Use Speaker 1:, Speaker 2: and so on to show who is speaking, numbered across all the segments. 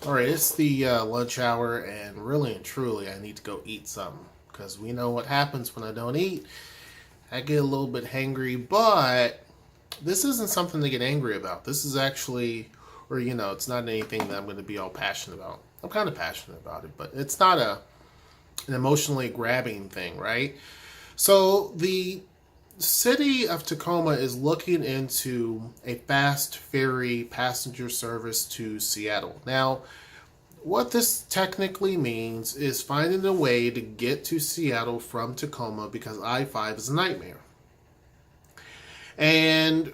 Speaker 1: All right, it's the lunch hour, and really and truly, I need to go eat something because we know what happens when I don't eat. I get a little bit hangry, but this isn't something to get angry about. This is actually, or it's not anything that I'm going to be all passionate about. I'm kind of passionate about it, but it's not an emotionally grabbing thing, right? So the city of Tacoma is looking into a fast ferry passenger service to Seattle. Now, what this technically means is finding a way to get to Seattle from Tacoma because I-5 is a nightmare. And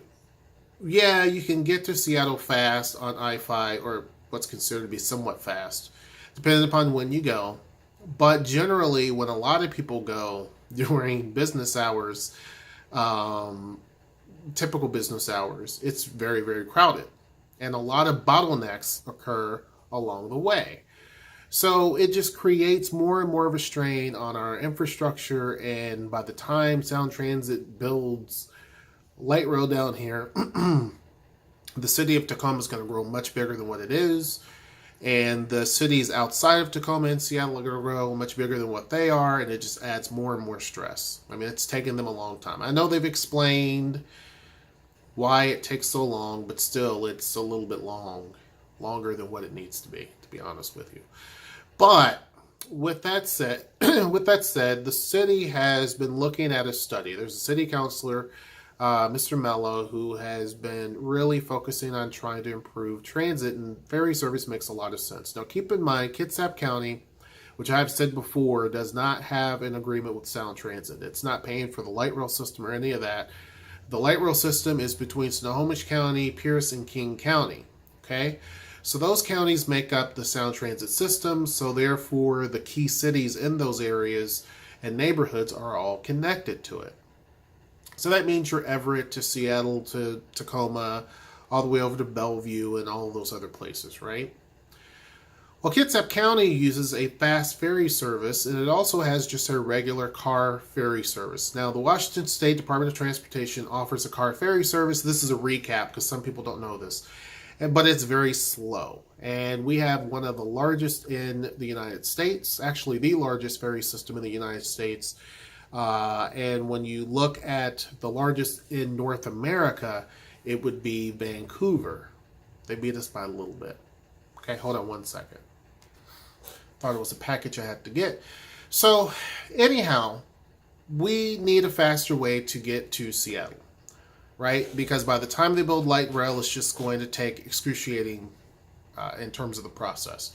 Speaker 1: yeah, you can get to Seattle fast on I-5, or what's considered to be somewhat fast, depending upon when you go. But generally, when a lot of people go during business hours, um, typical business hours, it's very, very crowded. And a lot of bottlenecks occur along the way. So it just creates more and more of a strain on our infrastructure. And by the time Sound Transit builds light rail down here, the city of Tacoma is going to grow much bigger than what it is. And the cities outside of Tacoma and Seattle are going to grow much bigger than what they are. And it just adds more and more stress. I mean, it's taken them a long time. I know they've explained why it takes so long, but still, it's a little bit longer than what it needs to be honest with you. But with that said, the city has been looking at a study. There's a city councilor, Mr. Mello, who has been really focusing on trying to improve transit, and ferry service makes a lot of sense. Now, keep in mind, Kitsap County, which I've said before, does not have an agreement with Sound Transit. It's not paying for the light rail system or any of that. The light rail system is between Snohomish County, Pierce, and King County. Okay? So those counties make up the Sound Transit system, so therefore the key cities in those areas and neighborhoods are all connected to it. So that means your Everett to Seattle to Tacoma, all the way over to Bellevue and all of those other places, right? Well, Kitsap County uses a fast ferry service, and it also has just a regular car ferry service. Now, the Washington State Department of Transportation offers a car ferry service. This is a recap because some people don't know this, but it's very slow. And we have one of the largest in the United States, actually the largest ferry system in the United States. And when you look at the largest in North America, it would be Vancouver. They beat us by a little bit. Okay, hold on one second. Thought it was a package I had to get. So, anyhow, we need a faster way to get to Seattle, right? Because by the time they build light rail, it's just going to take excruciating in terms of the process.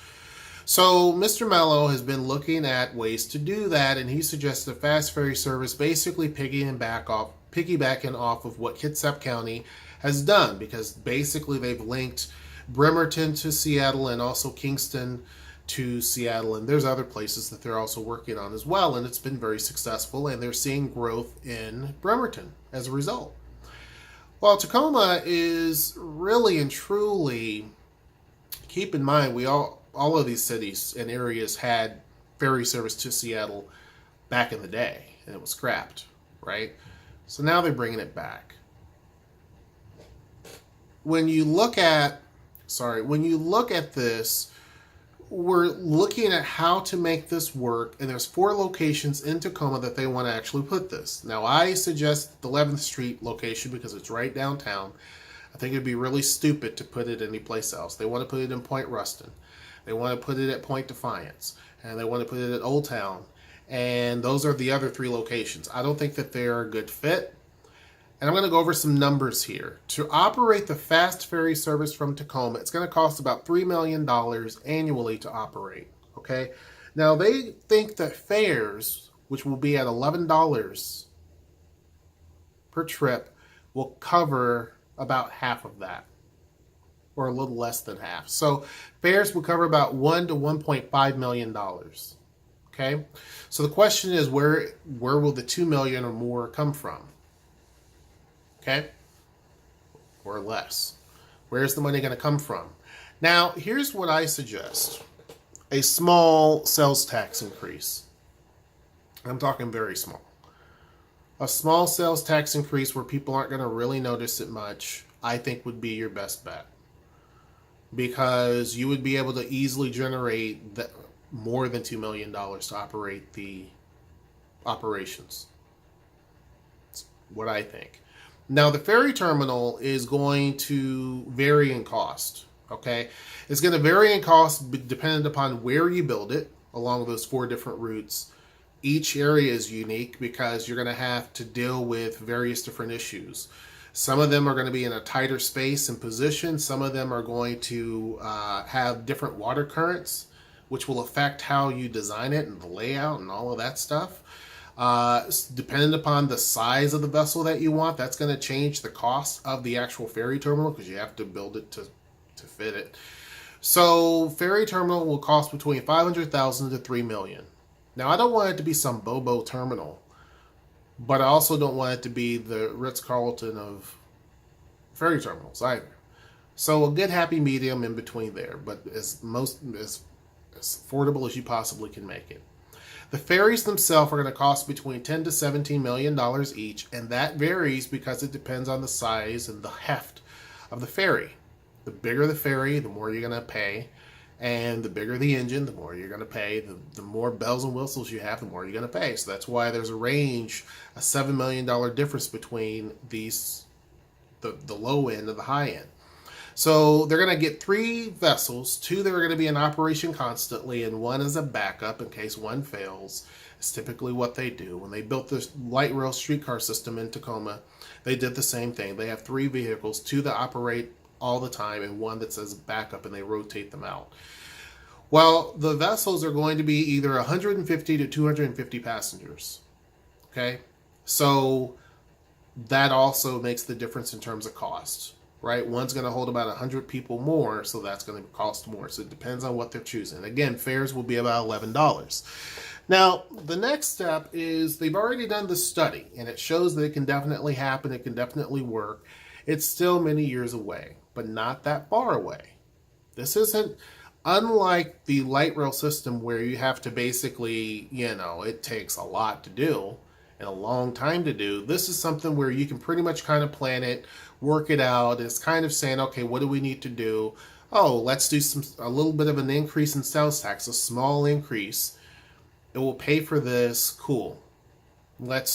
Speaker 1: So, Mr. Mello has been looking at ways to do that, and he suggested a fast ferry service, basically piggybacking off of what Kitsap County has done, because basically they've linked Bremerton to Seattle and also Kingston to Seattle, and there's other places that they're also working on as well, and it's been very successful, and they're seeing growth in Bremerton as a result. Well, Tacoma is really and truly, keep in mind, all of these cities and areas had ferry service to Seattle back in the day, and it was scrapped, right? So now they're bringing it back. When you look at this, we're looking at how to make this work, and there's 4 locations in Tacoma that they want to actually put this. Now, I suggest the 11th Street location because it's right downtown. I think it'd be really stupid to put it anyplace else. They want to put it in Point Ruston. They want to put it at Point Defiance, and they want to put it at Old Town, and those are the other 3 locations. I don't think that they're a good fit. And I'm going to go over some numbers here. To operate the fast ferry service from Tacoma, it's going to cost about $3 million annually to operate. Okay? Now, they think that fares, which will be at $11 per trip, will cover about half of that, or a little less than half. So fares will cover about $1 to $1.5 million. Okay? So the question is, where will the $2 million or more come from? Okay? Or less. Where's the money going to come from? Now, here's what I suggest. A small sales tax increase. I'm talking very small. A small sales tax increase where people aren't going to really notice it much, I think would be your best bet. because you would be able to easily generate more than $2 million to operate the operations. That's what I think. Now, the ferry terminal is going to vary in cost. Okay, it's going to vary in cost dependent upon where you build it along those 4 different routes. Each area is unique because you're going to have to deal with various different issues. Some of them are going to be in a tighter space and position. Some of them are going to have different water currents, which will affect how you design it and the layout and all of that stuff. Depending upon the size of the vessel that you want, that's going to change the cost of the actual ferry terminal because you have to build it to fit it. So ferry terminal will cost between $500,000 to $3 million. Now, I don't want it to be some Bobo terminal, but I also don't want it to be the Ritz-Carlton of ferry terminals either. So a good happy medium in between there, but as affordable as you possibly can make it. The ferries themselves are going to cost between $10 to $17 million each, and that varies because it depends on the size and the heft of the ferry. The bigger the ferry, the more you're going to pay. And the bigger the engine, the more you're going to pay. The more bells and whistles you have, the more you're going to pay. So that's why there's a range, a $7 million difference between these, the low end and the high end. So they're going to get 3 vessels, 2 that are going to be in operation constantly, and 1 is a backup in case one fails. It's typically what they do. When they built the light rail streetcar system in Tacoma, they did the same thing. They have 3 vehicles, 2 that operate all the time and 1 that says backup, and they rotate them out. Well, the vessels are going to be either 150 to 250 passengers. Okay? So that also makes the difference in terms of cost, right? One's going to hold about 100 people more, so that's going to cost more. So it depends on what they're choosing. Again, fares will be about $11. Now, the next step is they've already done the study, and it shows that it can definitely happen, it can definitely work. It's still many years away, but not that far away. This isn't unlike the light rail system where you have to basically, it takes a lot to do and a long time to do. This is something where you can pretty much kind of plan it, work it out. It's kind of saying, okay, what do we need to do? Oh, let's do a little bit of an increase in sales tax, a small increase. It will pay for this. Cool.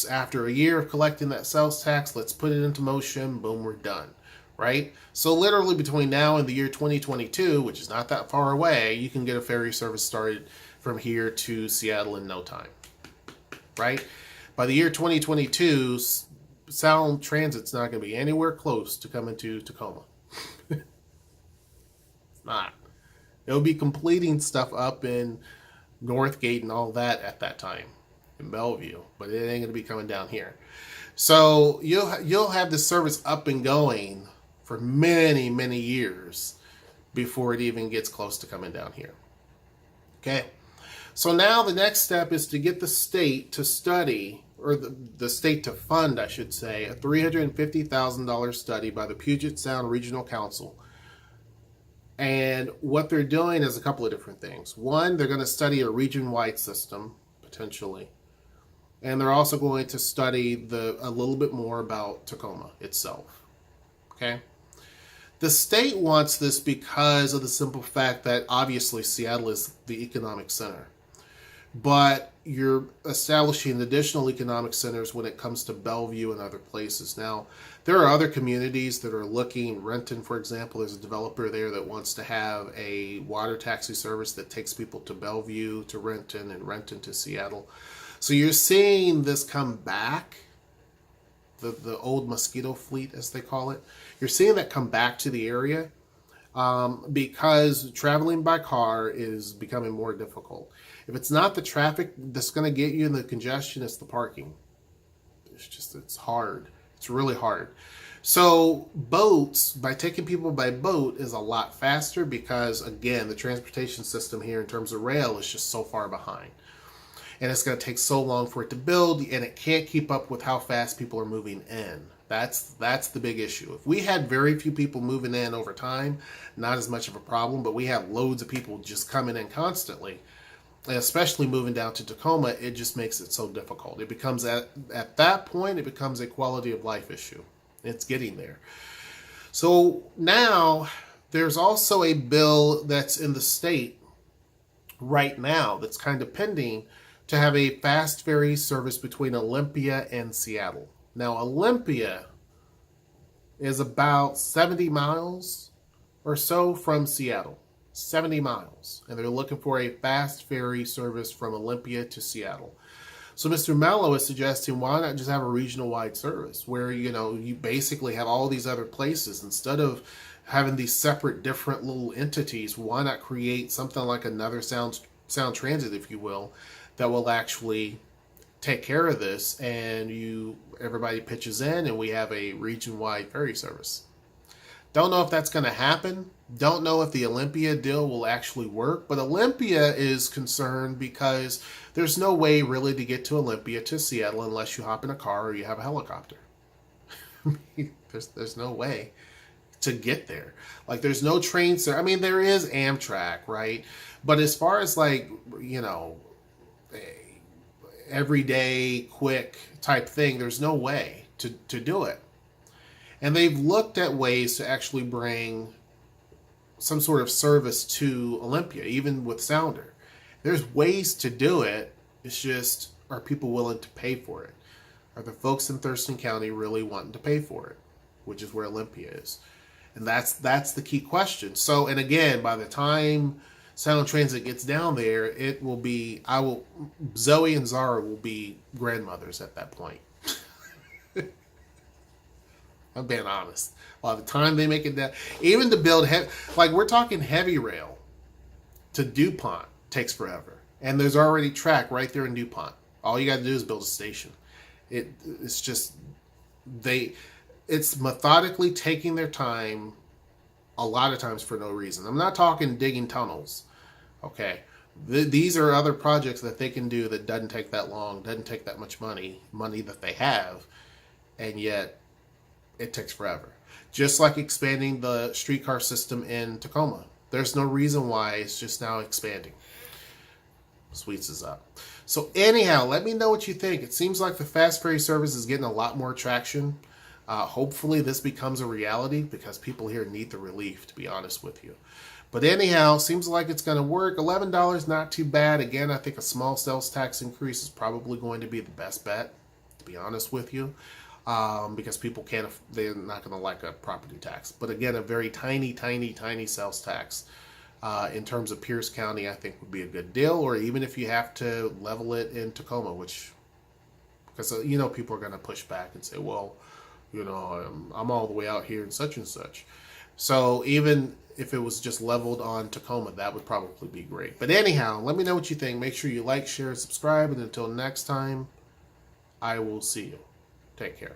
Speaker 1: After a year of collecting that sales tax, let's put it into motion. Boom, we're done. Right? So literally between now and the year 2022, which is not that far away, you can get a ferry service started from here to Seattle in no time. Right? By the year 2022, Sound Transit's not going to be anywhere close to coming to Tacoma. It's not. It'll be completing stuff up in Northgate and all that at that time in Bellevue, but it ain't going to be coming down here. So you'll have this service up and going for many, many years before it even gets close to coming down here. Okay. So now the next step is to get the state to study, or the state to fund, I should say, a $350,000 study by the Puget Sound Regional Council. And what they're doing is a couple of different things. One, they're going to study a region-wide system, potentially. And they're also going to study a little bit more about Tacoma itself. Okay? The state wants this because of the simple fact that obviously Seattle is the economic center. But you're establishing additional economic centers when it comes to Bellevue and other places. Now, there are other communities that are looking. Renton, for example, there's a developer there that wants to have a water taxi service that takes people to Bellevue, to Renton, and Renton to Seattle. So you're seeing this come back, the old mosquito fleet, as they call it. You're seeing that come back to the area because traveling by car is becoming more difficult. If it's not the traffic that's going to get you in the congestion, it's the parking. It's hard. It's really hard. So boats, by taking people by boat, is a lot faster because, again, the transportation system here in terms of rail is just so far behind. And it's going to take so long for it to build, and it can't keep up with how fast people are moving in. That's the big issue. If we had very few people moving in over time, not as much of a problem, but we have loads of people just coming in constantly, and especially moving down to Tacoma, it just makes it so difficult. It becomes, at that point, it becomes a quality of life issue. It's getting there. So now There's also a bill that's in the state right now that's kind of pending to have a fast ferry service between Olympia and Seattle. Now, Olympia is about 70 miles or so from Seattle. 70 miles. And they're looking for a fast ferry service from Olympia to Seattle. So Mr. Mello is suggesting, why not just have a regional wide service where, you basically have all these other places instead of having these separate different little entities. Why not create something like another sound transit, if you will, that will actually take care of this, and everybody pitches in and we have a region-wide ferry service. Don't know if that's going to happen. Don't know if the Olympia deal will actually work, but Olympia is concerned because there's no way really to get to Olympia to Seattle unless you hop in a car or you have a helicopter. There's no way to get there. Like, there's no train service. I mean, there is Amtrak, right? But as far as everyday quick type thing, there's no way to do it. And they've looked at ways to actually bring some sort of service to Olympia, even with Sounder. There's ways to do it. It's just, are people willing to pay for it? Are the folks in Thurston County really wanting to pay for it? Which is where Olympia is. And that's the key question. So, and again, by the time Sound Transit gets down there, it will be, Zoe and Zara will be grandmothers at that point. I'm being honest. By the time they make it down, even to build, we're talking heavy rail to DuPont takes forever. And there's already track right there in DuPont. All you got to do is build a station. It's just, it's methodically taking their time a lot of times for no reason. I'm not talking digging tunnels. Okay. These are other projects that they can do that doesn't take that long, doesn't take that much money that they have, and yet it takes forever. Just like expanding the streetcar system in Tacoma. There's no reason why, it's just now expanding. Sweets is up. So anyhow, let me know what you think. It seems like the fast ferry service is getting a lot more traction. Hopefully this becomes a reality because people here need the relief, to be honest with you. But anyhow, seems like it's going to work. $11, not too bad. Again, I think a small sales tax increase is probably going to be the best bet, to be honest with you. Because people they're not going to like a property tax. But again, a very tiny, tiny, tiny sales tax in terms of Pierce County, I think would be a good deal. Or even if you have to level it in Tacoma, because people are going to push back and say, well, I'm all the way out here and such. So even if it was just leveled on Tacoma, that would probably be great. But anyhow, let me know what you think. Make sure you like, share, subscribe. And until next time, I will see you. Take care.